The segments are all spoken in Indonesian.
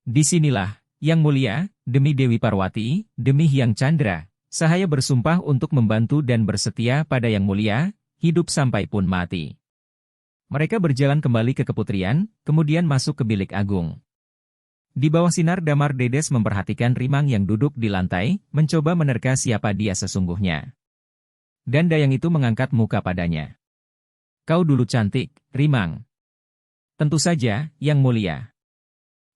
Disinilah, Yang Mulia, demi Dewi Parwati, demi Hyang Chandra, Sahaya bersumpah untuk membantu dan bersetia pada Yang Mulia, hidup sampai pun mati. Mereka berjalan kembali ke Keputrian, kemudian masuk ke bilik agung. Di bawah sinar damar Dedes memperhatikan Rimang yang duduk di lantai, mencoba menerka siapa dia sesungguhnya. Dan Dayang itu mengangkat muka padanya. Kau dulu cantik, Rimang. Tentu saja, Yang Mulia.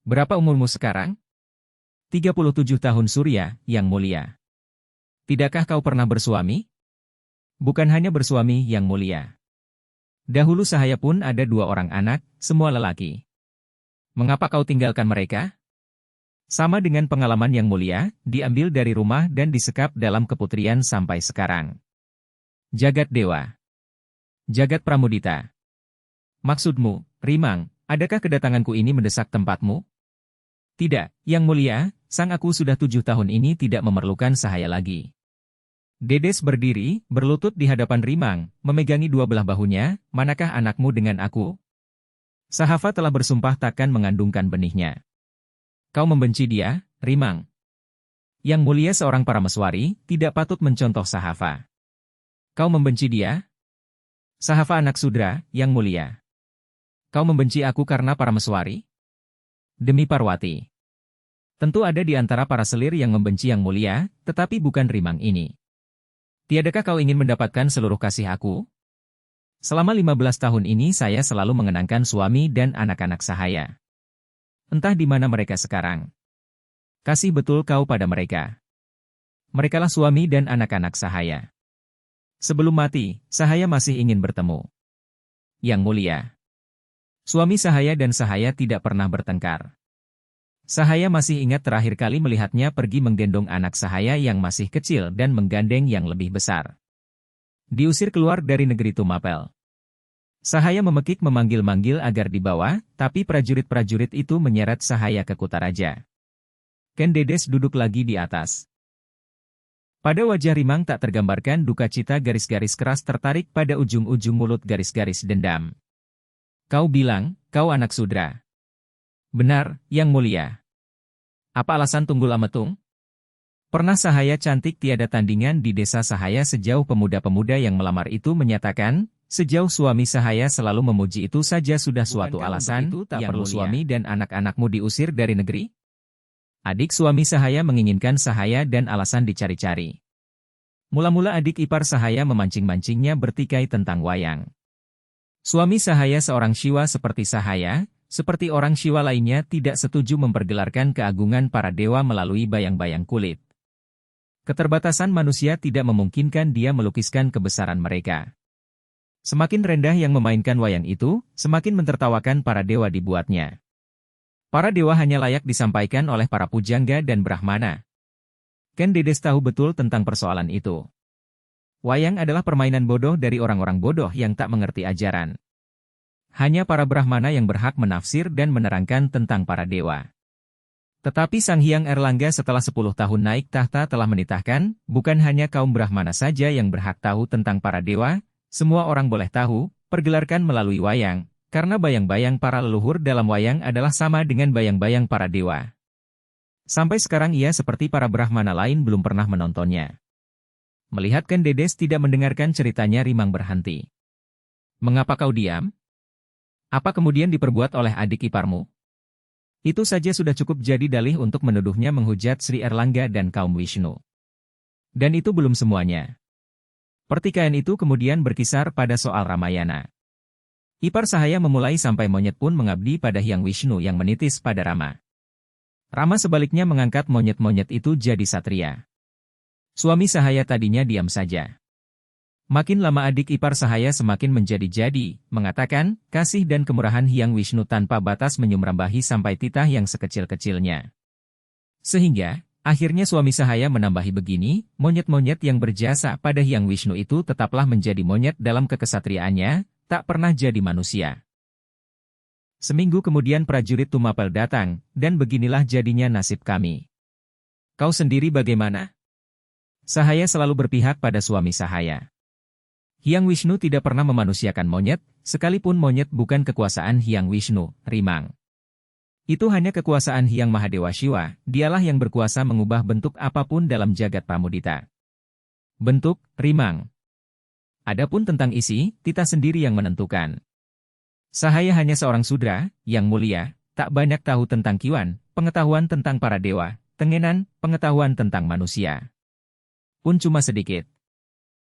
Berapa umurmu sekarang? 37 tahun Surya, Yang Mulia. Tidakkah kau pernah bersuami? Bukan hanya bersuami, Yang Mulia. Dahulu Sahaya pun ada 2 orang anak, semua lelaki. Mengapa kau tinggalkan mereka? Sama dengan pengalaman Yang Mulia, diambil dari rumah dan disekap dalam Keputrian sampai sekarang. Jagat Dewa. Jagat Pramudita. Maksudmu, Rimang, adakah kedatanganku ini mendesak tempatmu? Tidak, Yang Mulia, sang aku sudah 7 tahun ini tidak memerlukan Sahaya lagi. Dedes berdiri, berlutut di hadapan Rimang, memegangi 2 belah bahunya, manakah anakmu dengan aku? Sahafa telah bersumpah takkan mengandungkan benihnya. Kau membenci dia, Rimang. Yang Mulia seorang parameswari, tidak patut mencontoh Sahafa. Kau membenci dia? Sahafa anak Sudra, Yang Mulia. Kau membenci aku karena parameswari? Demi Parwati. Tentu ada di antara para selir yang membenci Yang Mulia, tetapi bukan Rimang ini. Tiadakah kau ingin mendapatkan seluruh kasih aku? Selama 15 tahun ini saya selalu mengenangkan suami dan anak-anak Sahaya. Entah di mana mereka sekarang. Kasih betul kau pada mereka. Merekalah suami dan anak-anak Sahaya. Sebelum mati, Sahaya masih ingin bertemu. Yang Mulia. Suami Sahaya dan Sahaya tidak pernah bertengkar. Sahaya masih ingat terakhir kali melihatnya pergi menggendong anak Sahaya yang masih kecil dan menggandeng yang lebih besar. Diusir keluar dari negeri Tumapel. Sahaya memekik memanggil-manggil agar dibawa, tapi prajurit-prajurit itu menyeret Sahaya ke Kutaraja. Ken Dedes duduk lagi di atas. Pada wajah Rimang tak tergambarkan duka cita, garis-garis keras tertarik pada ujung-ujung mulut, garis-garis dendam. Kau bilang, kau anak Sudra. Benar, Yang Mulia. Apa alasan Tunggul Ametung? Pernah Sahaya cantik tiada tandingan di desa Sahaya sejauh pemuda-pemuda yang melamar itu menyatakan, sejauh suami Sahaya selalu memuji itu saja sudah suatu alasan, itu tak perlu suami dan anak-anakmu diusir dari negeri? Adik suami Sahaya menginginkan Sahaya dan alasan dicari-cari. Mula-mula adik ipar Sahaya memancing-mancingnya bertikai tentang wayang. Suami Sahaya seorang Siwa seperti Sahaya, seperti orang Siwa lainnya tidak setuju mempergelarkan keagungan para dewa melalui bayang-bayang kulit. Keterbatasan manusia tidak memungkinkan dia melukiskan kebesaran mereka. Semakin rendah yang memainkan wayang itu, semakin mentertawakan para dewa dibuatnya. Para dewa hanya layak disampaikan oleh para pujangga dan brahmana. Ken Dedes tahu betul tentang persoalan itu. Wayang adalah permainan bodoh dari orang-orang bodoh yang tak mengerti ajaran. Hanya para brahmana yang berhak menafsir dan menerangkan tentang para dewa. Tetapi Sang Hyang Erlangga setelah 10 tahun naik tahta telah menitahkan, bukan hanya kaum brahmana saja yang berhak tahu tentang para dewa, semua orang boleh tahu, pergelarkan melalui wayang, karena bayang-bayang para leluhur dalam wayang adalah sama dengan bayang-bayang para dewa. Sampai sekarang ia seperti para brahmana lain belum pernah menontonnya. Melihat Ken Dedes tidak mendengarkan ceritanya, Rimang berhenti. Mengapa kau diam? Apa kemudian diperbuat oleh adik iparmu? Itu saja sudah cukup jadi dalih untuk menuduhnya menghujat Sri Erlangga dan kaum Wisnu. Dan itu belum semuanya. Pertikaian itu kemudian berkisar pada soal Ramayana. Ipar Sahaya memulai sampai monyet pun mengabdi pada Hyang Wisnu yang menitis pada Rama. Rama sebaliknya mengangkat monyet-monyet itu jadi satria. Suami Sahaya tadinya diam saja. Makin lama adik ipar Sahaya semakin menjadi-jadi, mengatakan, kasih dan kemurahan Hyang Wisnu tanpa batas menyumrambahi sampai titah yang sekecil-kecilnya. Sehingga, akhirnya suami Sahaya menambahi begini, monyet-monyet yang berjasa pada Hyang Wisnu itu tetaplah menjadi monyet dalam kekesatriaannya, tak pernah jadi manusia. Seminggu kemudian prajurit Tumapel datang, dan beginilah jadinya nasib kami. Kau sendiri bagaimana? Sahaya selalu berpihak pada suami Sahaya. Hyang Wisnu tidak pernah memanusiakan monyet, sekalipun monyet bukan kekuasaan Hyang Wisnu, Rimang. Itu hanya kekuasaan Hyang Mahadewa Shiva, dialah yang berkuasa mengubah bentuk apapun dalam jagat pramudita. Bentuk, rimang. Adapun tentang isi, Tita sendiri yang menentukan. Sahaya hanya seorang sudra, yang mulia, tak banyak tahu tentang Kiwan, pengetahuan tentang para dewa, tengenan, pengetahuan tentang manusia pun cuma sedikit.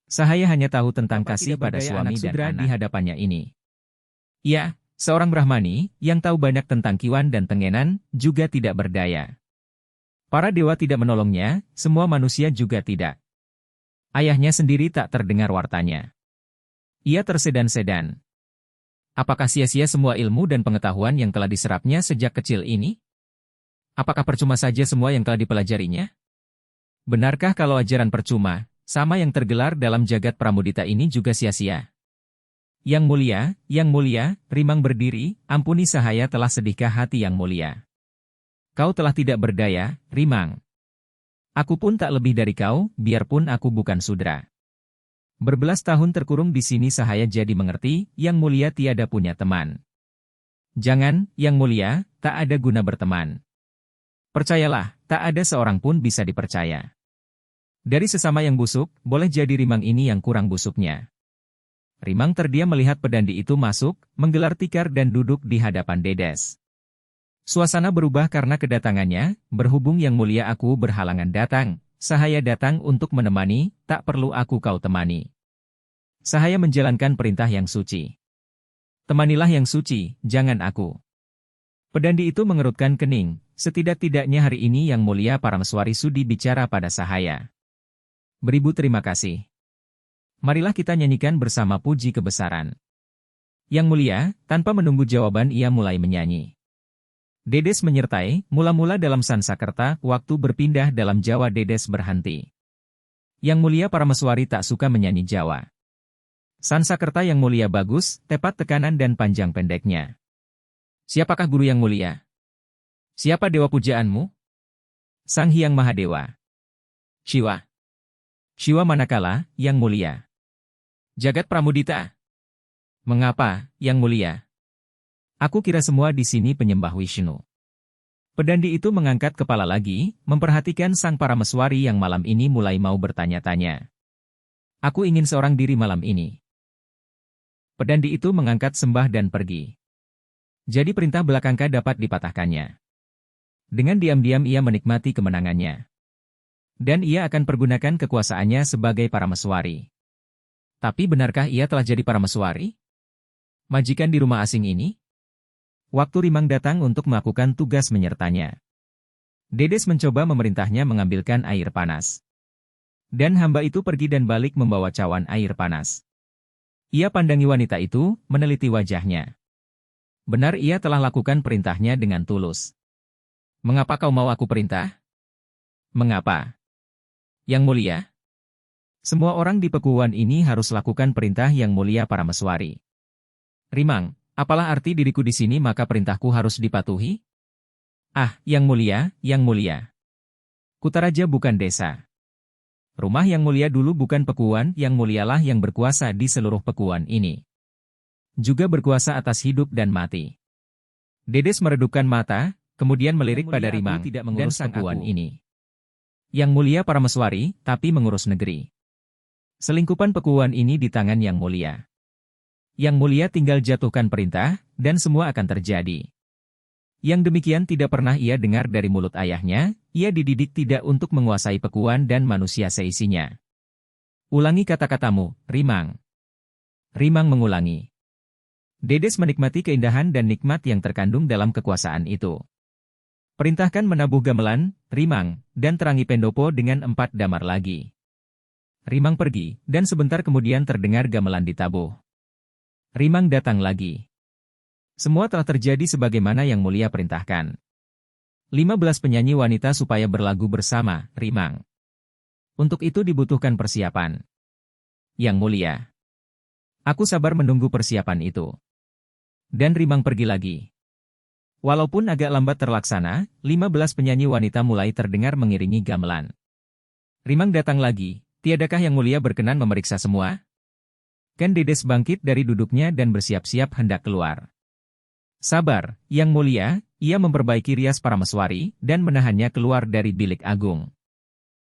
Sahaya hanya tahu tentang kasih pada suami dan anak di hadapannya ini. Ya, seorang Brahmani, yang tahu banyak tentang Kiwan dan tengenan, juga tidak berdaya. Para dewa tidak menolongnya, semua manusia juga tidak. Ayahnya sendiri tak terdengar wartanya. Ia tersedan-sedan. Apakah sia-sia semua ilmu dan pengetahuan yang telah diserapnya sejak kecil ini? Apakah percuma saja semua yang telah dipelajarinya? Benarkah kalau ajaran percuma, sama yang tergelar dalam jagat pramudita ini juga sia-sia? Yang mulia, Rimang berdiri, ampuni Sahaya telah sedihkah hati yang mulia. Kau telah tidak berdaya, Rimang. Aku pun tak lebih dari kau, biarpun aku bukan sudra. Berbelas tahun terkurung di sini Sahaya jadi mengerti, yang mulia tiada punya teman. Jangan, yang mulia, tak ada guna berteman. Percayalah, tak ada seorang pun bisa dipercaya. Dari sesama yang busuk, boleh jadi Rimang ini yang kurang busuknya. Rimang terdiam melihat pedandi itu masuk, menggelar tikar dan duduk di hadapan Dedes. Suasana berubah karena kedatangannya, berhubung yang mulia aku berhalangan datang, Sahaya datang untuk menemani, tak perlu aku kau temani. Sahaya menjalankan perintah yang suci. Temanilah yang suci, jangan aku. Pedandi itu mengerutkan kening, setidak-tidaknya hari ini yang mulia Parameswari sudi bicara pada Sahaya. Beribu terima kasih. Marilah kita nyanyikan bersama puji kebesaran. Yang mulia, tanpa menunggu jawaban ia mulai menyanyi. Dedes menyertai, mula-mula dalam Sansakerta, waktu berpindah dalam Jawa Dedes berhenti. Yang mulia Parameswari tak suka menyanyi Jawa. Sansakerta yang mulia bagus, tepat tekanan dan panjang pendeknya. Siapakah guru yang mulia? Siapa dewa pujaanmu? Sang Hyang Mahadewa. Shiva. Shiva manakala, yang mulia? Jagat pramudita. Mengapa, yang mulia? Aku kira semua di sini penyembah Wisnu. Pedandi itu mengangkat kepala lagi, memperhatikan sang Parameswari yang malam ini mulai mau bertanya-tanya. Aku ingin seorang diri malam ini. Pedandi itu mengangkat sembah dan pergi. Jadi perintah belakangka dapat dipatahkannya. Dengan diam-diam ia menikmati kemenangannya. Dan ia akan pergunakan kekuasaannya sebagai Parameswari. Tapi benarkah ia telah jadi Parameswari? Majikan di rumah asing ini? Waktu Rimang datang untuk melakukan tugas menyertanya. Dedes mencoba memerintahnya mengambilkan air panas. Dan hamba itu pergi dan balik membawa cawan air panas. Ia pandangi wanita itu, meneliti wajahnya. Benar ia telah lakukan perintahnya dengan tulus. Mengapa kau mau aku perintah? Mengapa? Yang mulia? Semua orang di pekuan ini harus lakukan perintah yang mulia Parameswari. Rimang, apalah arti diriku di sini maka perintahku harus dipatuhi? Ah, yang mulia, yang mulia. Kutaraja bukan desa. Rumah yang mulia dulu bukan pekuan, yang mulialah yang berkuasa di seluruh pekuan ini. Juga berkuasa atas hidup dan mati. Dedes meredupkan mata, kemudian melirik pada Rimang, tidak mengurus pekuan ini. Yang mulia Parameswari, tapi mengurus negeri. Selingkupan pekuan ini di tangan yang mulia. Yang mulia tinggal jatuhkan perintah, dan semua akan terjadi. Yang demikian tidak pernah ia dengar dari mulut ayahnya, ia dididik tidak untuk menguasai pekuan dan manusia seisinya. Ulangi kata-katamu, Rimang. Rimang mengulangi. Dedes menikmati keindahan dan nikmat yang terkandung dalam kekuasaan itu. Perintahkan menabuh gamelan, Rimang, dan terangi pendopo dengan 4 damar lagi. Rimang pergi, dan sebentar kemudian terdengar gamelan ditabuh. Rimang datang lagi. Semua telah terjadi sebagaimana yang mulia perintahkan. 15 penyanyi wanita supaya berlagu bersama, Rimang. Untuk itu dibutuhkan persiapan. Yang mulia. Aku sabar menunggu persiapan itu. Dan Rimang pergi lagi. Walaupun agak lambat terlaksana, 15 penyanyi wanita mulai terdengar mengiringi gamelan. Rimang datang lagi. Tiadakah yang mulia berkenan memeriksa semua? Kan Dedes bangkit dari duduknya dan bersiap-siap hendak keluar. Sabar, yang mulia, Ia memperbaiki rias Parameswari dan menahannya keluar dari bilik agung.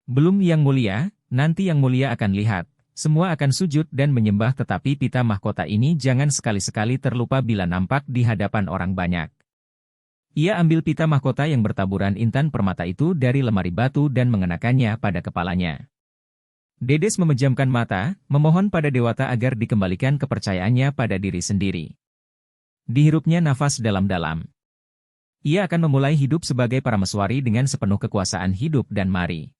Belum Yang Mulia, nanti Yang Mulia akan lihat. Semua akan sujud dan menyembah, tetapi pita mahkota ini jangan sekali-sekali terlupa bila nampak di hadapan orang banyak. Ia ambil pita mahkota yang bertaburan intan permata itu dari lemari batu dan mengenakannya pada kepalanya. Dedes memejamkan mata, memohon pada Dewata agar dikembalikan kepercayaannya pada diri sendiri. Dihirupnya nafas dalam-dalam. Ia akan memulai hidup sebagai Parameswari dengan sepenuh kekuasaan hidup dan mari.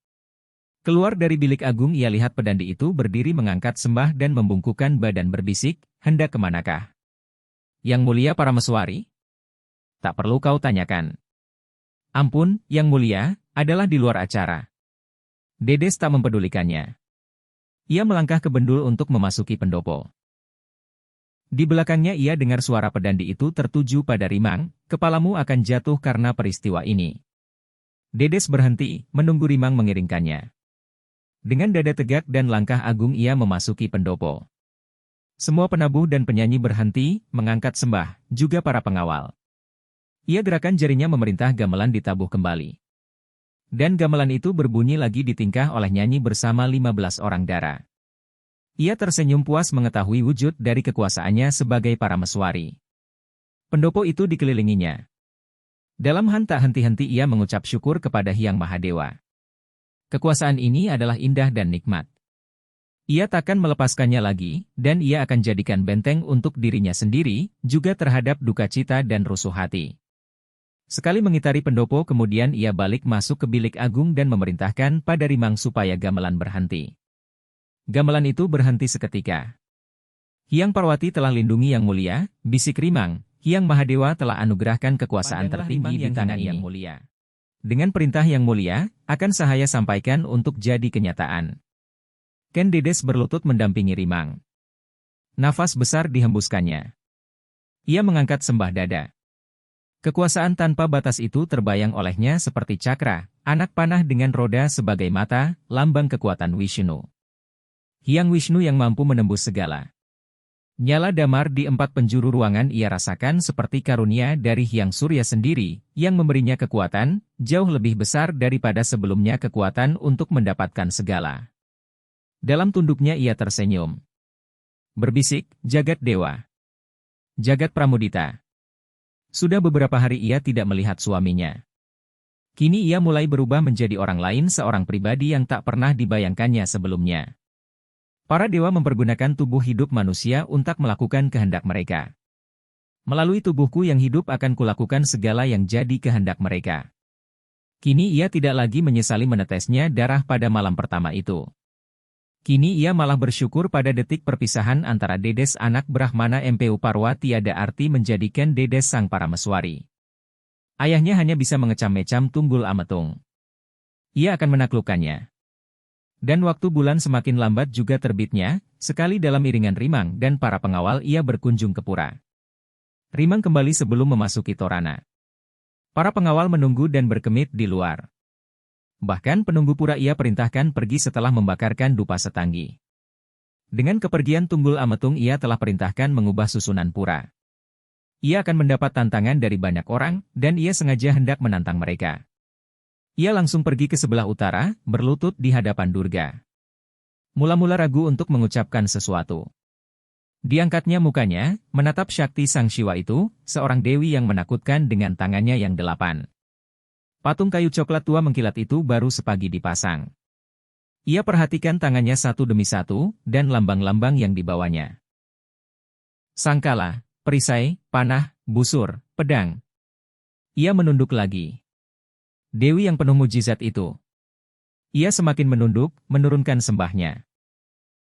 Keluar dari bilik agung, ia lihat pedandi itu berdiri mengangkat sembah dan membungkukkan badan berbisik, hendak kemanakah? Yang Mulia Parameswari? Tak perlu kau tanyakan. Ampun, Yang Mulia, adalah di luar acara. Dedes tak mempedulikannya. Ia melangkah ke bendul untuk memasuki pendopo. Di belakangnya ia dengar suara pedandi itu tertuju pada Rimang, kepalamu akan jatuh karena peristiwa ini. Dedes berhenti, menunggu Rimang mengiringkannya. Dengan dada tegak dan langkah agung ia memasuki pendopo. Semua penabuh dan penyanyi berhenti, mengangkat sembah, juga para pengawal. Ia gerakan jarinya memerintah gamelan ditabuh kembali. Dan gamelan itu berbunyi lagi ditingkah oleh nyanyi bersama 15 orang dara. Ia tersenyum puas mengetahui wujud dari kekuasaannya sebagai Parameswari. Pendopo itu dikelilinginya. Dalam tak henti-henti ia mengucap syukur kepada Hyang Mahadewa. Kekuasaan ini adalah indah dan nikmat. Ia takkan melepaskannya lagi, dan ia akan jadikan benteng untuk dirinya sendiri, juga terhadap duka cita dan rusuh hati. Sekali mengitari pendopo kemudian ia balik masuk ke bilik agung dan memerintahkan pada Rimang supaya gamelan berhenti. Gamelan itu berhenti seketika. Hyang Parwati telah lindungi Yang Mulia, bisik Rimang, Hyang Mahadewa telah anugerahkan kekuasaan tertinggi di tangan Yang Mulia. Dengan perintah Yang Mulia, akan saya sampaikan untuk jadi kenyataan. Ken Dedes berlutut mendampingi Rimang. Nafas besar dihembuskannya. Ia mengangkat sembah dada. Kekuasaan tanpa batas itu terbayang olehnya seperti cakra, anak panah dengan roda sebagai mata, lambang kekuatan Wisnu. Hyang Wisnu yang mampu menembus segala. Nyala damar di 4 penjuru ruangan ia rasakan seperti karunia dari Hyang Surya sendiri, yang memberinya kekuatan, jauh lebih besar daripada sebelumnya kekuatan untuk mendapatkan segala. Dalam tunduknya ia tersenyum. Berbisik, Jagat Dewa. Jagat Pramudita. Sudah beberapa hari ia tidak melihat suaminya. Kini ia mulai berubah menjadi orang lain, seorang pribadi yang tak pernah dibayangkannya sebelumnya. Para dewa mempergunakan tubuh hidup manusia untuk melakukan kehendak mereka. Melalui tubuhku yang hidup akan kulakukan segala yang jadi kehendak mereka. Kini ia tidak lagi menyesali menetesnya darah pada malam pertama itu. Kini ia malah bersyukur pada detik perpisahan antara Dedes anak Brahmana Mpu Parwa tiada arti menjadikan Dedes sang Parameswari. Ayahnya hanya bisa mengecam-ngecam Tunggul Ametung. Ia akan menaklukkannya. Dan waktu bulan semakin lambat juga terbitnya, sekali dalam iringan Rimang dan para pengawal ia berkunjung ke pura. Rimang kembali sebelum memasuki torana. Para pengawal menunggu dan berkemit di luar. Bahkan penunggu pura ia perintahkan pergi setelah membakarkan dupa setanggi. Dengan kepergian Tunggul Ametung ia telah perintahkan mengubah susunan pura. Ia akan mendapat tantangan dari banyak orang, dan ia sengaja hendak menantang mereka. Ia langsung pergi ke sebelah utara, berlutut di hadapan Durga. Mula-mula ragu untuk mengucapkan sesuatu. Diangkatnya mukanya, menatap Syakti Sang Siwa itu, seorang dewi yang menakutkan dengan tangannya yang 8. Patung kayu coklat tua mengkilat itu baru sepagi dipasang. Ia perhatikan tangannya satu demi satu, dan lambang-lambang yang dibawanya. Sangkala, perisai, panah, busur, pedang. Ia menunduk lagi. Dewi yang penuh mujizat itu. Ia semakin menunduk, menurunkan sembahnya.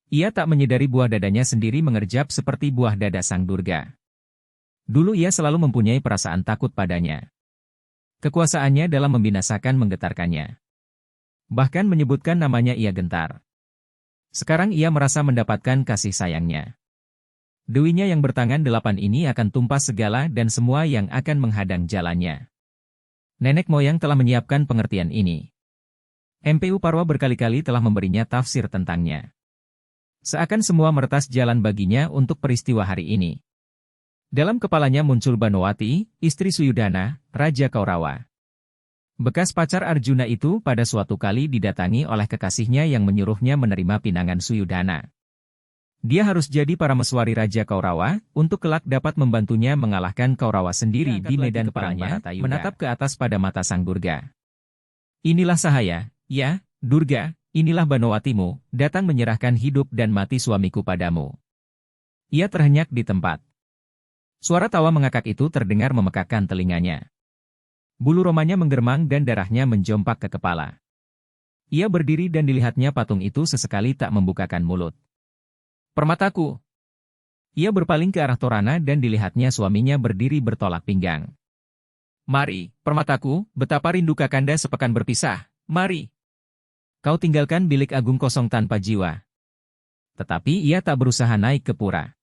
Ia tak menyadari buah dadanya sendiri mengerjap seperti buah dada Sang Durga. Dulu ia selalu mempunyai perasaan takut padanya. Kekuasaannya dalam membinasakan menggetarkannya. Bahkan menyebutkan namanya ia gentar. Sekarang ia merasa mendapatkan kasih sayangnya. Dewinya yang bertangan 8 ini akan tumpas segala dan semua yang akan menghadang jalannya. Nenek moyang telah menyiapkan pengertian ini. Mpu Parwa berkali-kali telah memberinya tafsir tentangnya. Seakan semua meretas jalan baginya untuk peristiwa hari ini. Dalam kepalanya muncul Banowati, istri Suyudana, Raja Kaurawa. Bekas pacar Arjuna itu pada suatu kali didatangi oleh kekasihnya yang menyuruhnya menerima pinangan Suyudana. Dia harus jadi parameswari Raja Kaurawa, untuk kelak dapat membantunya mengalahkan Kaurawa sendiri di medan perangnya, menatap ke atas pada mata sang Durga. Inilah Sahaya, ya, Durga, inilah Banowatimu, datang menyerahkan hidup dan mati suamiku padamu. Ia terhenyak di tempat. Suara tawa mengakak itu terdengar memekakkan telinganya. Bulu romanya menggermang dan darahnya menjompak ke kepala. Ia berdiri dan dilihatnya patung itu sesekali tak membukakan mulut. Permataku. Ia berpaling ke arah Torana dan dilihatnya suaminya berdiri bertolak pinggang. Mari, Permataku, betapa rindu Kakanda sepekan berpisah, mari. Kau tinggalkan bilik agung kosong tanpa jiwa. Tetapi ia tak berusaha naik ke pura.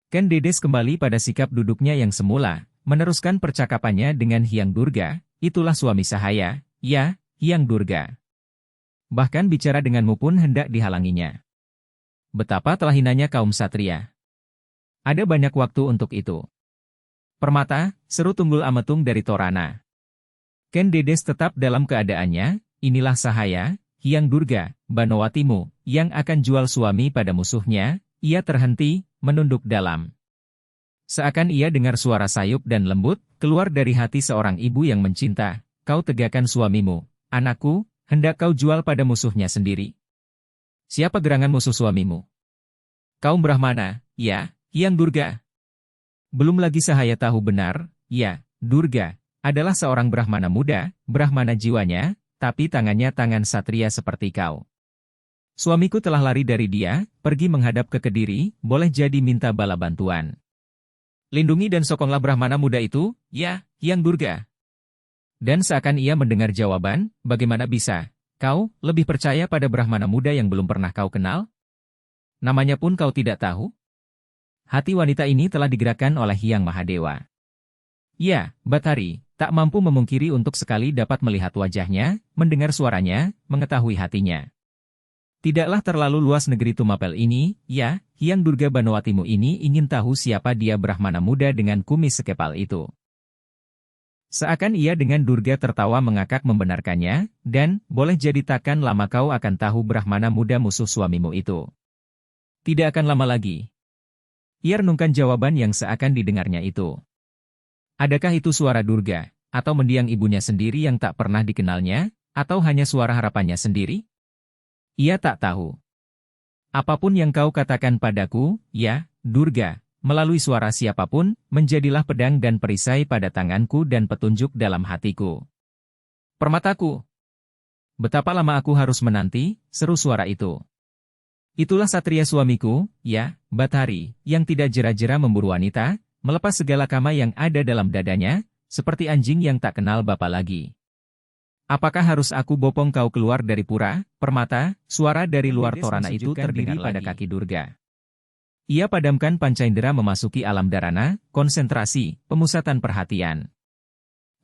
Ken Dedes kembali pada sikap duduknya yang semula, meneruskan percakapannya dengan Hyang Durga, itulah suami Sahaya, ya, Hyang Durga. Bahkan bicara denganmu pun hendak dihalanginya. Betapa telah hinanya kaum satria. Ada banyak waktu untuk itu. Permata, seru Tunggul Ametung dari Torana. Ken Dedes tetap dalam keadaannya, inilah Sahaya, Hyang Durga, Banowatimu, yang akan jual suami pada musuhnya. Ia terhenti, menunduk dalam. Seakan ia dengar suara sayup dan lembut, keluar dari hati seorang ibu yang mencinta. Kau tegakkan suamimu, anakku, hendak kau jual pada musuhnya sendiri. Siapa gerangan musuh suamimu? Kaum Brahmana, ya, Hyang Durga. Belum lagi Sahaya tahu benar, ya, Durga, adalah seorang Brahmana muda, Brahmana jiwanya, tapi tangannya tangan satria seperti kau. Suamiku telah lari dari dia, pergi menghadap ke Kediri, boleh jadi minta bala bantuan. Lindungi dan sokonglah Brahmana muda itu, ya, Hyang Durga. Dan seakan ia mendengar jawaban, bagaimana bisa, kau lebih percaya pada Brahmana muda yang belum pernah kau kenal? Namanya pun kau tidak tahu? Hati wanita ini telah digerakkan oleh Hyang Mahadewa. Ya, Bathari, tak mampu memungkiri untuk sekali dapat melihat wajahnya, mendengar suaranya, mengetahui hatinya. Tidaklah terlalu luas negeri Tumapel ini, ya, Hyang Durga Banowatimu ini ingin tahu siapa dia Brahmana muda dengan kumis sekepal itu. Seakan ia dengan Durga tertawa mengakak membenarkannya, dan, boleh jadi takkan lama kau akan tahu Brahmana muda musuh suamimu itu. Tidak akan lama lagi. Ia renungkan jawaban yang seakan didengarnya itu. Adakah itu suara Durga, atau mendiang ibunya sendiri yang tak pernah dikenalnya, atau hanya suara harapannya sendiri? Ia tak tahu. Apapun yang kau katakan padaku, ya, Durga, melalui suara siapapun, menjadilah pedang dan perisai pada tanganku dan petunjuk dalam hatiku. Permataku. Betapa lama aku harus menanti, seru suara itu. Itulah satria suamiku, ya, Bathari, yang tidak jera-jera memburu wanita, melepas segala kama yang ada dalam dadanya, seperti anjing yang tak kenal bapa lagi. Apakah harus aku bopong kau keluar dari pura, Permata? Suara dari luar Torana itu terdengar pada kaki Durga. Ia padamkan pancaindera memasuki alam dharana, konsentrasi, pemusatan perhatian.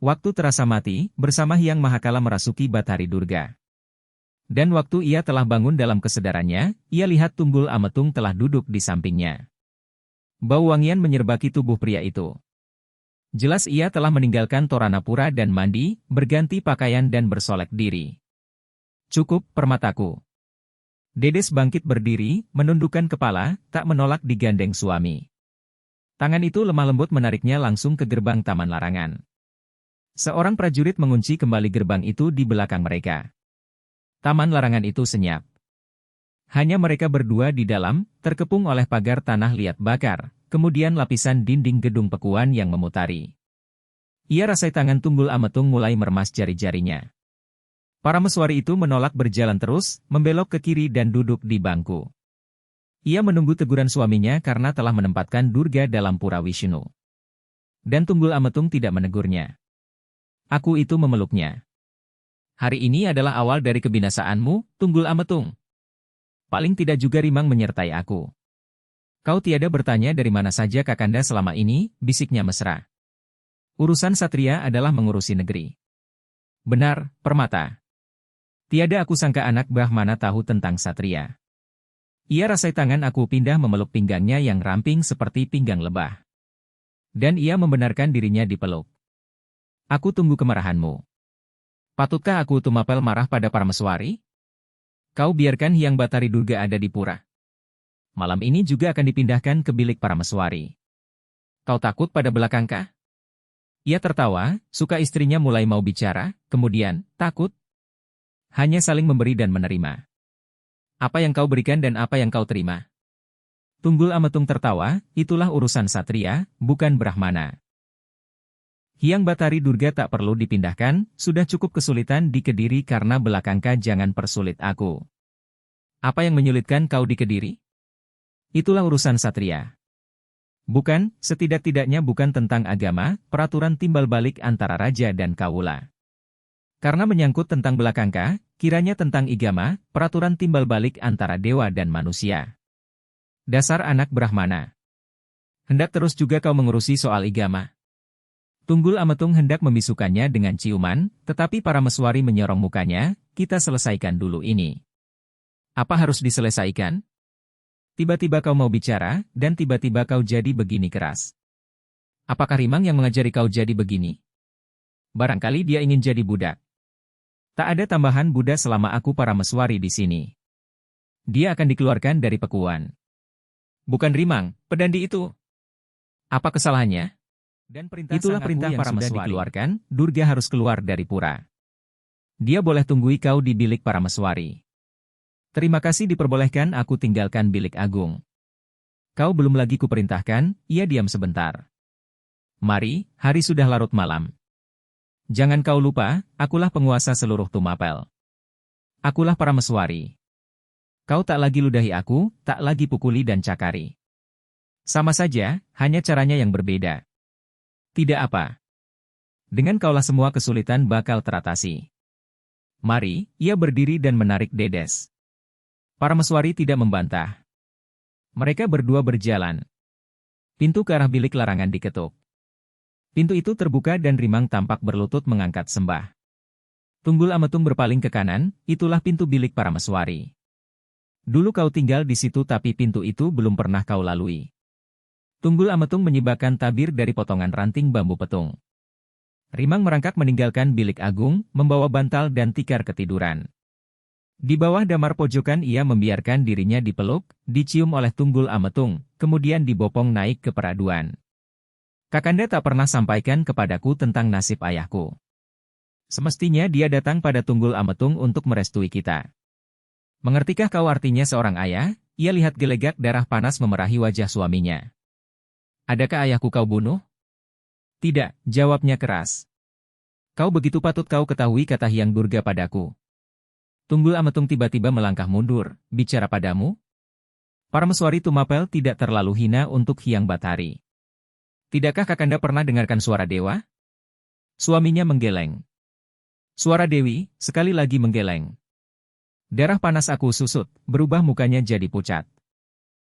Waktu terasa mati, bersama Hyang Mahakala merasuki Bathari Durga. Dan waktu ia telah bangun dalam kesadarannya, ia lihat Tunggul Ametung telah duduk di sampingnya. Bau wangian menyerbaki tubuh pria itu. Jelas ia telah meninggalkan Toranapura dan mandi, berganti pakaian dan bersolek diri. Cukup, Permataku. Dedes bangkit berdiri, menundukkan kepala, tak menolak digandeng suami. Tangan itu lemah lembut menariknya langsung ke gerbang taman larangan. Seorang prajurit mengunci kembali gerbang itu di belakang mereka. Taman larangan itu senyap. Hanya mereka berdua di dalam, terkepung oleh pagar tanah liat bakar. Kemudian lapisan dinding gedung pekuan yang memutari. Ia rasai tangan Tunggul Ametung mulai meremas jari-jarinya. Parameswari itu menolak berjalan terus, membelok ke kiri dan duduk di bangku. Ia menunggu teguran suaminya karena telah menempatkan Durga dalam pura Wisnu. Dan Tunggul Ametung tidak menegurnya. Aku itu memeluknya. Hari ini adalah awal dari kebinasaanmu, Tunggul Ametung. Paling tidak juga Rimang menyertai aku. Kau tiada bertanya dari mana saja Kakanda selama ini, bisiknya mesra. Urusan satria adalah mengurusi negeri. Benar, Permata. Tiada aku sangka anak Brahmana tahu tentang satria. Ia rasai tangan aku pindah memeluk pinggangnya yang ramping seperti pinggang lebah. Dan ia membenarkan dirinya dipeluk. Aku tunggu kemarahanmu. Patutkah aku Tumapel marah pada Parameswari? Kau biarkan Hyang Batari Durga ada di pura. Malam ini juga akan dipindahkan ke bilik Parameswari. Kau takut pada belakangkah? Ia tertawa, suka istrinya mulai mau bicara, kemudian, takut? Hanya saling memberi dan menerima. Apa yang kau berikan dan apa yang kau terima? Tunggul Ametung tertawa, itulah urusan satria, bukan Brahmana. Hyang Batari Durga tak perlu dipindahkan, sudah cukup kesulitan di Kediri karena belakangka jangan persulit aku. Apa yang menyulitkan kau di Kediri? Itulah urusan satria. Bukan, setidak-tidaknya bukan tentang agama, peraturan timbal balik antara raja dan kawula. Karena menyangkut tentang belakangka, kiranya tentang igama, peraturan timbal balik antara dewa dan manusia. Dasar anak Brahmana. Hendak terus juga kau mengurusi soal igama. Tunggul Ametung hendak membisukannya dengan ciuman, tetapi Parameswari menyorong mukanya, kita selesaikan dulu ini. Apa harus diselesaikan? Tiba-tiba kau mau bicara, dan tiba-tiba kau jadi begini keras. Apakah Rimang yang mengajari kau jadi begini? Barangkali dia ingin jadi budak. Tak ada tambahan Buddha selama aku Parameswari di sini. Dia akan dikeluarkan dari pekuan. Bukan Rimang, pedandi itu. Apa kesalahannya? Dan itulah perintah Parameswari dikeluarkan, Durga harus keluar dari pura. Dia boleh tunggui kau di bilik Parameswari. Terima kasih diperbolehkan aku tinggalkan bilik agung. Kau belum lagi kuperintahkan, ia diam sebentar. Mari, hari sudah larut malam. Jangan kau lupa, akulah penguasa seluruh Tumapel. Akulah Parameswari. Kau tak lagi ludahi aku, tak lagi pukuli dan cakari. Sama saja, hanya caranya yang berbeda. Tidak apa. Dengan kaulah semua kesulitan bakal teratasi. Mari, ia berdiri dan menarik Dedes. Parameswari tidak membantah. Mereka berdua berjalan. Pintu ke arah bilik larangan diketuk. Pintu itu terbuka dan Rimang tampak berlutut mengangkat sembah. Tunggul Ametung berpaling ke kanan, itulah pintu bilik Parameswari. Dulu kau tinggal di situ tapi pintu itu belum pernah kau lalui. Tunggul Ametung menyibakkan tabir dari potongan ranting bambu petung. Rimang merangkak meninggalkan bilik agung, membawa bantal dan tikar ketiduran. Di bawah damar pojokan ia membiarkan dirinya dipeluk, dicium oleh Tunggul Ametung, kemudian dibopong naik ke peraduan. Kakanda tak pernah sampaikan kepadaku tentang nasib ayahku. Semestinya dia datang pada Tunggul Ametung untuk merestui kita. Mengertikah kau artinya seorang ayah? Ia lihat gelegak darah panas memerahi wajah suaminya. Adakah ayahku kau bunuh? Tidak, jawabnya keras. Kau begitu patut kau ketahui kata Hyang Durga padaku. Tunggul Ametung tiba-tiba melangkah mundur, bicara padamu? Parameswari Tumapel tidak terlalu hina untuk Hyang Batari. Tidakkah Kakanda pernah dengarkan suara dewa? Suaminya menggeleng. Suara Dewi, sekali lagi menggeleng. Darah panas aku susut, berubah mukanya jadi pucat.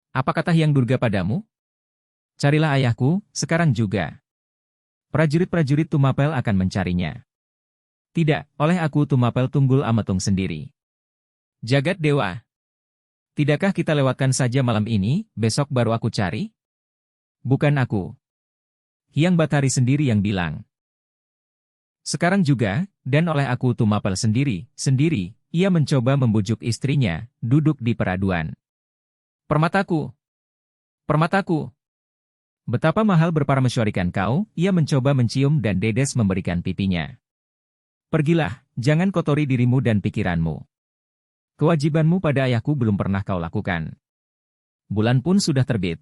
Apa kata Hyang Durga padamu? Carilah ayahku, sekarang juga. Prajurit-prajurit Tumapel akan mencarinya. Tidak, oleh aku Tumapel Tunggul Ametung sendiri. Jagat Dewa. Tidakkah kita lewatkan saja malam ini, besok baru aku cari? Bukan aku. Hyang Batari sendiri yang bilang. Sekarang juga, dan oleh aku Tumapel sendiri, ia mencoba membujuk istrinya, duduk di peraduan. Permataku! Permataku! Betapa mahal berparameswarikan kau, ia mencoba mencium dan Dedes memberikan pipinya. Pergilah, jangan kotori dirimu dan pikiranmu. Kewajibanmu pada ayahku belum pernah kau lakukan. Bulan pun sudah terbit.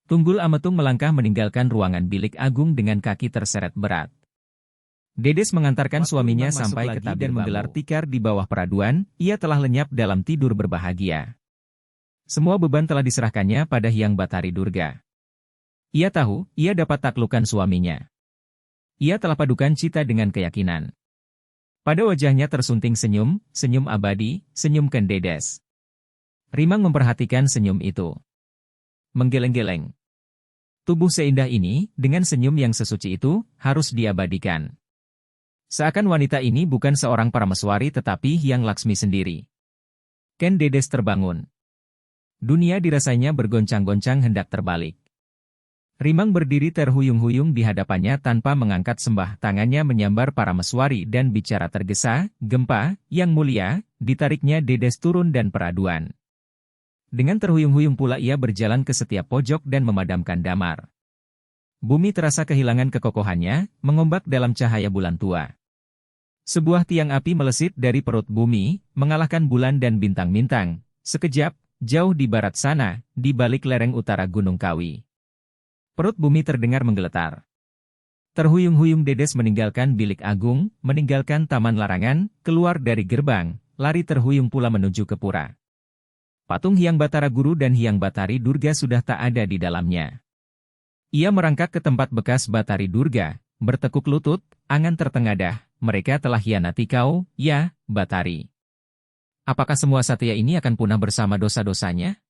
Tunggul Ametung melangkah meninggalkan ruangan bilik agung dengan kaki terseret berat. Dedes mengantarkan suaminya sampai ke tabir dan menggelar tikar di bawah peraduan, ia telah lenyap dalam tidur berbahagia. Semua beban telah diserahkannya pada Hyang Batari Durga. Ia tahu, ia dapat taklukkan suaminya. Ia telah padukan cita dengan keyakinan. Pada wajahnya tersunting senyum, senyum abadi, senyum Ken Dedes. Rimang memperhatikan senyum itu. Menggeleng-geleng. Tubuh seindah ini, dengan senyum yang sesuci itu, harus diabadikan. Seakan wanita ini bukan seorang Parameswari tetapi Hyang Laksmi sendiri. Ken Dedes terbangun. Dunia dirasanya bergoncang-goncang hendak terbalik. Rimang berdiri terhuyung-huyung di hadapannya tanpa mengangkat sembah, tangannya menyambar para meswari dan bicara tergesa, "Gempa, Yang Mulia," ditariknya Dedes turun dan peraduan. Dengan terhuyung-huyung pula ia berjalan ke setiap pojok dan memadamkan damar. Bumi terasa kehilangan kekokohannya, mengombak dalam cahaya bulan tua. Sebuah tiang api melesit dari perut bumi, mengalahkan bulan dan bintang-bintang. Sekejap, jauh di barat sana, di balik lereng utara Gunung Kawi. Perut bumi terdengar menggeletar. Terhuyung-huyung Dedes meninggalkan bilik agung, meninggalkan taman larangan, keluar dari gerbang, lari terhuyung pula menuju ke pura. Patung Hyang Batara Guru dan Hyang Batari Durga sudah tak ada di dalamnya. Ia merangkak ke tempat bekas Batari Durga, bertekuk lutut, angan tertengadah, "Mereka telah hianati kau, ya, Batari. Apakah semua satya ini akan punah bersama dosa-dosanya?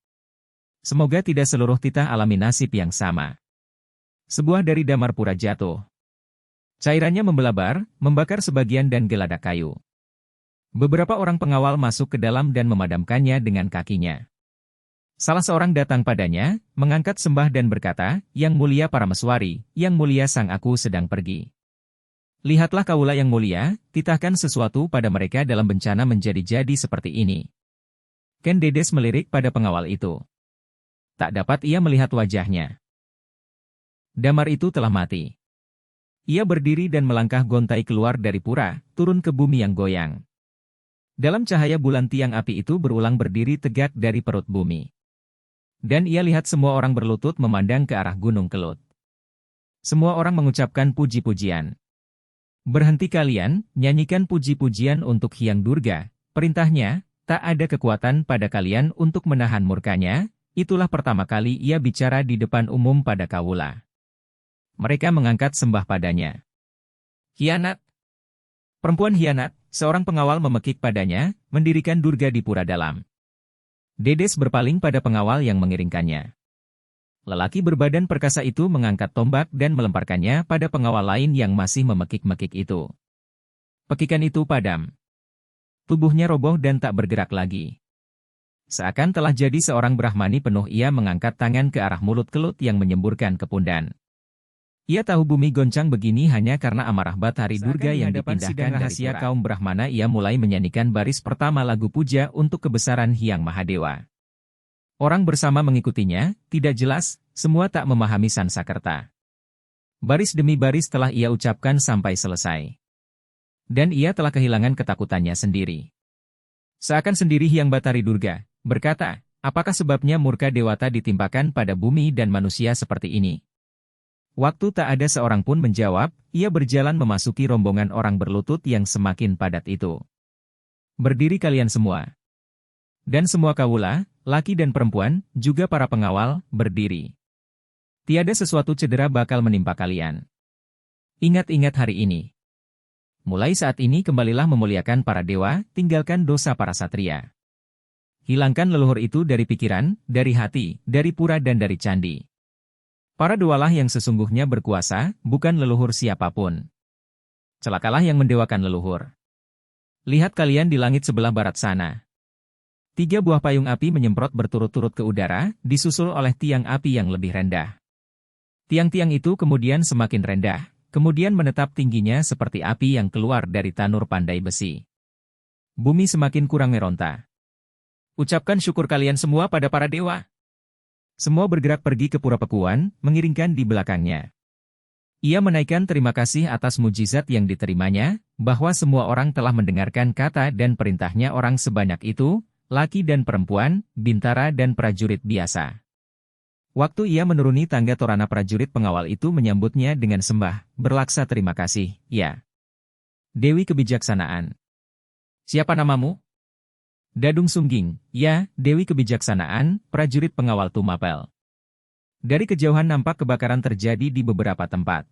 Semoga tidak seluruh titah alami nasib yang sama." Sebuah dari damar pura jatuh. Cairannya membelabar, membakar sebagian dan geladak kayu. Beberapa orang pengawal masuk ke dalam dan memadamkannya dengan kakinya. Salah seorang datang padanya, mengangkat sembah dan berkata, "Yang Mulia Parameswari, Yang Mulia Sang Aku sedang pergi. Lihatlah kaula Yang Mulia, titahkan sesuatu pada mereka dalam bencana menjadi-jadi seperti ini." Ken Dedes melirik pada pengawal itu. Tak dapat ia melihat wajahnya. Damar itu telah mati. Ia berdiri dan melangkah gontai keluar dari pura, turun ke bumi yang goyang. Dalam cahaya bulan tiang api itu berulang berdiri tegak dari perut bumi. Dan ia lihat semua orang berlutut memandang ke arah Gunung Kelut. Semua orang mengucapkan puji-pujian. "Berhenti kalian, nyanyikan puji-pujian untuk Hyang Durga, perintahnya, tak ada kekuatan pada kalian untuk menahan murkanya." Itulah pertama kali ia bicara di depan umum pada kawula. Mereka mengangkat sembah padanya. "Hianat! Perempuan hianat!" Seorang pengawal memekik padanya, mendirikan Durga di pura dalam. Dedes berpaling pada pengawal yang mengiringkannya. Lelaki berbadan perkasa itu mengangkat tombak dan melemparkannya pada pengawal lain yang masih memekik-mekik itu. Pekikan itu padam. Tubuhnya roboh dan tak bergerak lagi. Seakan telah jadi seorang Brahmani penuh, ia mengangkat tangan ke arah mulut Kelut yang menyemburkan kepundan. Ia tahu bumi goncang begini hanya karena amarah Batari Durga yang dipindahkan rahasia kaum Brahmana. Ia mulai menyanyikan baris pertama lagu puja untuk kebesaran Hyang Mahadewa. Orang bersama mengikutinya, tidak jelas, semua tak memahami Sansakerta. Baris demi baris telah ia ucapkan sampai selesai. Dan ia telah kehilangan ketakutannya sendiri. Seakan sendiri Hyang Batari Durga berkata, "Apakah sebabnya murka dewata ditimpakan pada bumi dan manusia seperti ini?" Waktu tak ada seorang pun menjawab, ia berjalan memasuki rombongan orang berlutut yang semakin padat itu. "Berdiri kalian semua." Dan semua kawula, laki dan perempuan, juga para pengawal, berdiri. "Tiada sesuatu cedera bakal menimpa kalian. Ingat-ingat hari ini. Mulai saat ini kembalilah memuliakan para dewa, tinggalkan dosa para satria. Hilangkan leluhur itu dari pikiran, dari hati, dari pura dan dari candi. Para dewalah yang sesungguhnya berkuasa, bukan leluhur siapapun. Celakalah yang mendewakan leluhur. Lihat kalian di langit sebelah barat sana. 3 buah payung api menyemprot berturut-turut ke udara, disusul oleh tiang api yang lebih rendah. Tiang-tiang itu kemudian semakin rendah, kemudian menetap tingginya seperti api yang keluar dari tanur pandai besi. Bumi semakin kurang meronta. Ucapkan syukur kalian semua pada para dewa." Semua bergerak pergi ke pura Pekuan, mengiringkan di belakangnya. Ia menaikkan terima kasih atas mujizat yang diterimanya, bahwa semua orang telah mendengarkan kata dan perintahnya orang sebanyak itu, laki dan perempuan, bintara dan prajurit biasa. Waktu ia menuruni tangga torana, prajurit pengawal itu menyambutnya dengan sembah, berlaksa terima kasih, "Ya Dewi Kebijaksanaan." "Siapa namamu?" "Dadung Sungging." "Ya, Dewi Kebijaksanaan," prajurit pengawal tumapel. Dari kejauhan nampak kebakaran terjadi di beberapa tempat.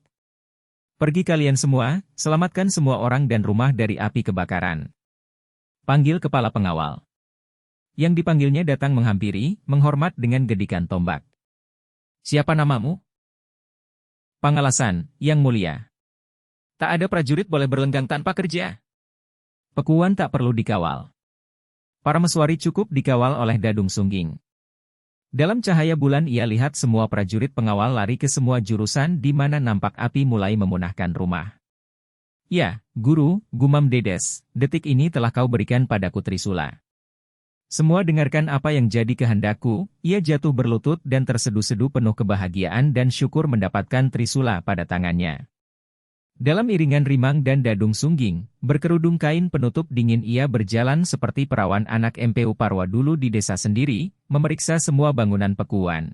"Pergi kalian semua, selamatkan semua orang dan rumah dari api kebakaran." Panggil kepala pengawal. Yang dipanggilnya datang menghampiri, menghormat dengan gedikan tombak. "Siapa namamu?" "Pangalasan, Yang Mulia." "Tak ada prajurit boleh berlenggang tanpa kerja. Pekuan tak perlu dikawal. Parameswari cukup dikawal oleh Dadung Sungging." Dalam cahaya bulan ia lihat semua prajurit pengawal lari ke semua jurusan di mana nampak api mulai memunahkan rumah. Ya, Guru, gumam Dedes, detik ini telah kau berikan padaku Trisula. Semua dengarkan apa yang jadi kehendakku, ia jatuh berlutut dan tersedu-sedu penuh kebahagiaan dan syukur mendapatkan Trisula pada tangannya. Dalam iringan rimang dan dadung sungging, berkerudung kain penutup dingin ia berjalan seperti perawan anak MPU Parwa dulu di desa sendiri, memeriksa semua bangunan pekuan.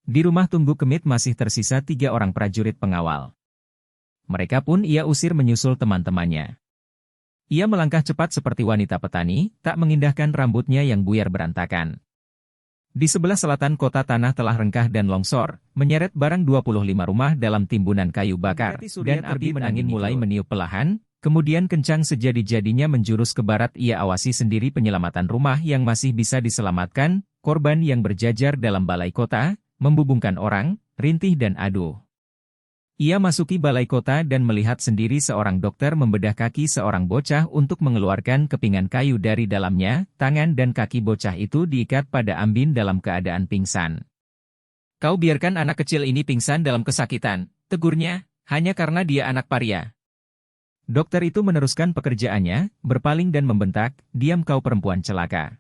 Di rumah tunggu Kemit masih tersisa 3 orang prajurit pengawal. Mereka pun ia usir menyusul teman-temannya. Ia melangkah cepat seperti wanita petani, tak mengindahkan rambutnya yang buyar berantakan. Di sebelah selatan kota tanah telah rengkah dan longsor, menyeret barang 25 rumah dalam timbunan kayu bakar, dan api angin mulai meniup pelahan, kemudian kencang sejadi-jadinya menjurus ke barat. Ia awasi sendiri penyelamatan rumah yang masih bisa diselamatkan, korban yang berjajar dalam balai kota, membubungkan orang, rintih dan aduh. Ia masuki balai kota dan melihat sendiri seorang dokter membedah kaki seorang bocah untuk mengeluarkan kepingan kayu dari dalamnya. Tangan dan kaki bocah itu diikat pada ambin dalam keadaan pingsan. Kau biarkan anak kecil ini pingsan dalam kesakitan, tegurnya, hanya karena dia anak paria. Dokter itu meneruskan pekerjaannya, berpaling dan membentak, diam kau perempuan celaka.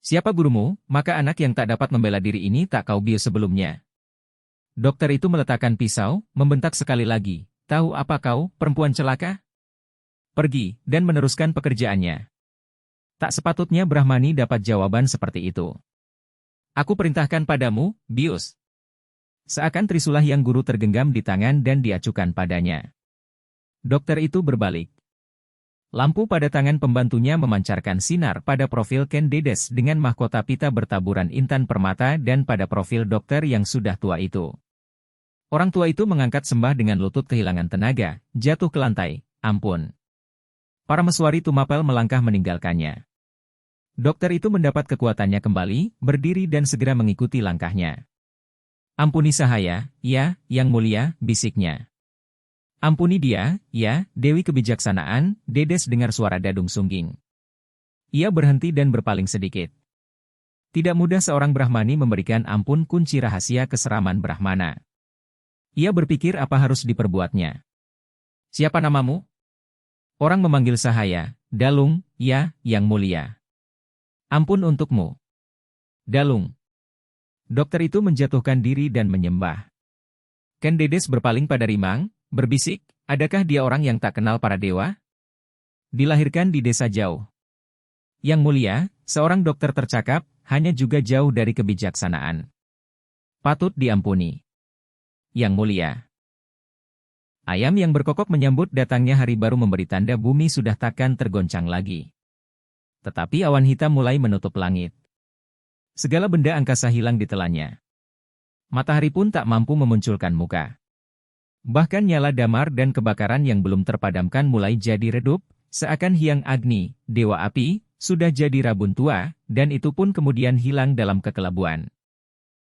Siapa gurumu, maka anak yang tak dapat membela diri ini tak kau bius sebelumnya. Dokter itu meletakkan pisau, membentak sekali lagi, tahu apa kau, perempuan celaka? Pergi, dan meneruskan pekerjaannya. Tak sepatutnya Brahmani dapat jawaban seperti itu. Aku perintahkan padamu, bius. Seakan Trisula yang guru tergenggam di tangan dan diacukan padanya. Dokter itu berbalik. Lampu pada tangan pembantunya memancarkan sinar pada profil Ken Dedes dengan mahkota pita bertaburan intan permata dan pada profil dokter yang sudah tua itu. Orang tua itu mengangkat sembah dengan lutut kehilangan tenaga, jatuh ke lantai, ampun. Para meswari Tumapel melangkah meninggalkannya. Dokter itu mendapat kekuatannya kembali, berdiri dan segera mengikuti langkahnya. Ampuni Sahaya, ya, yang mulia, bisiknya. Ampuni dia, ya, Dewi Kebijaksanaan, Dedes dengar suara dadung sungging. Ia berhenti dan berpaling sedikit. Tidak mudah seorang Brahmani memberikan ampun kunci rahasia keseraman Brahmana. Ia berpikir apa harus diperbuatnya. Siapa namamu? Orang memanggil Sahaya, Dalung, ya, yang mulia. Ampun untukmu. Dalung. Dokter itu menjatuhkan diri dan menyembah. Ken Dedes berpaling pada Rimang, berbisik, adakah dia orang yang tak kenal para dewa? Dilahirkan di desa jauh. Yang mulia, seorang dokter tercakap, hanya juga jauh dari kebijaksanaan. Patut diampuni. Yang mulia. Ayam yang berkokok menyambut datangnya hari baru memberi tanda bumi sudah takkan tergoncang lagi. Tetapi awan hitam mulai menutup langit. Segala benda angkasa hilang ditelannya. Matahari pun tak mampu memunculkan muka. Bahkan nyala damar dan kebakaran yang belum terpadamkan mulai jadi redup, seakan Hyang Agni, dewa api, sudah jadi rabun tua, dan itu pun kemudian hilang dalam kekelabuan.